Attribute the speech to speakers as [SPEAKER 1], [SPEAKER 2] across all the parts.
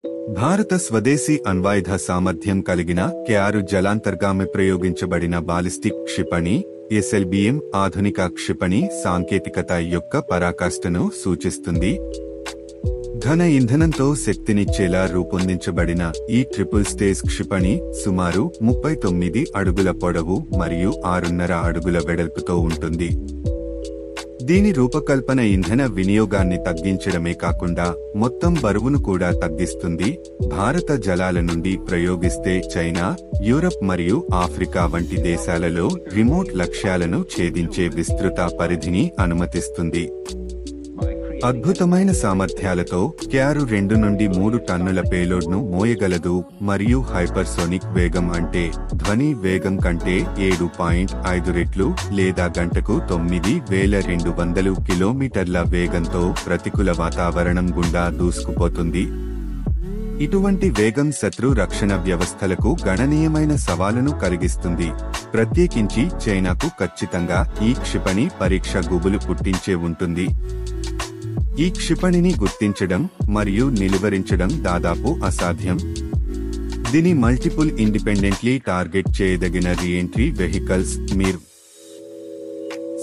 [SPEAKER 1] భారత స్వదేశీ అణ్వాయుధ సామర్థ్యం కలిగిన కె-6 జలాంతర్గామి ప్రయోగించబడిన బాలిస్టిక్ క్షిపణి ఎస్ఎల్బిఎం ఆధునిక క్షిపణి సాంకేతికత యొక్క పరాకాష్ఠను సూచిస్తుంది. ఘన ఇంధనంతో శక్తినిచ్చేలా రూపొందించబడిన ఈ ట్రిపుల్ స్టేజ్ క్షిపణి సుమారు 39 అడుగుల పొడవు మరియు 6.5 అడుగుల వెడల్పుతో ఉంటుంది. దీని రూపకల్పన ఇంధన వినియోగాన్ని తగ్గించడమే కాకుండా మొత్తం బరువును కూడా తగ్గిస్తుంది. భారత జలాల నుండి ప్రయోగిస్తే చైనా, యూరప్ మరియు ఆఫ్రికా వంటి దేశాలలో రిమోట్ లక్ష్యాలను ఛేదించే విస్తృత పరిధిని అనుమతిస్తుంది. అద్భుతమైన సామర్థ్యాలతో కె-6 2 నుండి 3 టన్నుల పేలోడ్ను మోయగలదు మరియు హైపర్సోనిక్ వేగం అంటే ధ్వని వేగం కంటే 7.5 రెట్లు లేదా గంటకు 9200 కిలోమీటర్ల వేగంతో ప్రతికూల వాతావరణం గుండా దూసుకుపోతుంది. ఇటువంటి వేగం శత్రు రక్షణ వ్యవస్థలకు గణనీయమైన సవాలును కలిగిస్తుంది. ప్రత్యేకించి చైనాకు ఖచ్చితంగా ఈ క్షిపణి పరీక్ష గుబులు పుట్టించే ఉంటుంది. ఈ క్షిపణిని గుర్తించడం మరియు నిలువరించడం దాదాపు అసాధ్యం. దీని మల్టిపుల్ ఇండిపెండెంట్లీ టార్గెట్ చేయదగిన రీఎంట్రీ వెహికల్స్ మీరు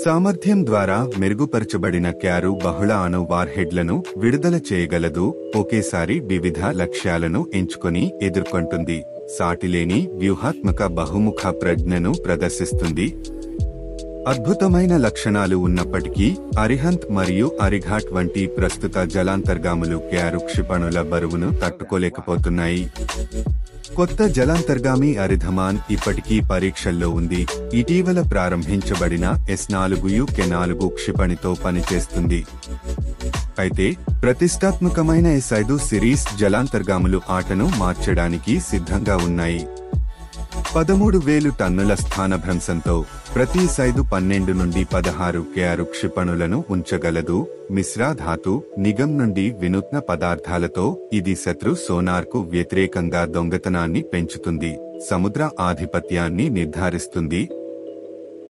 [SPEAKER 1] సామర్థ్యం ద్వారా మెరుగుపరచబడిన కె-6 బహుళ అణు వార్హెడ్లను విడుదల చేయగలదు. ఒకేసారి వివిధ లక్ష్యాలను ఎంచుకొని ఎదుర్కొంటుంది. సాటిలేని వ్యూహాత్మక బహుముఖ ప్రజ్ఞను ప్రదర్శిస్తుంది. అద్భుతమైన లక్షణాలు ఉన్నప్పటికీ అరిహంత్ మరియు అరిఘాట్ వంటి ప్రస్తుత జలాంతర్గాములు కె-6 క్షిపణుల బరువును తట్టుకోలేకపోతున్నాయి. కొత్త జలాంతర్గామి అరిధమాన్ ఇప్పటికీ పరీక్షల్లో ఉంది. ఇటీవల ప్రారంభించబడిన ఎస్-4యు కె-4 క్షిపణితో పనిచేస్తుంది. అయితే ప్రతిష్టాత్మకమైన ఎస్-5 సిరీస్ జలాంతర్గాములు ఆటను మార్చడానికి సిద్ధంగా ఉన్నాయి. 13,000 టన్నుల స్థానభ్రంశంతో ప్రతి ఎస్-5 12 నుండి 16 కె-6 క్షిపణులను ఉంచగలదు. మిశ్రా ధాతు నిగం నుండి వినూత్న పదార్థాలతో ఇది శత్రు సోనార్కు వ్యతిరేకంగా దొంగతనాన్ని పెంచుతుంది, సముద్ర ఆధిపత్యాన్ని నిర్ధారిస్తుంది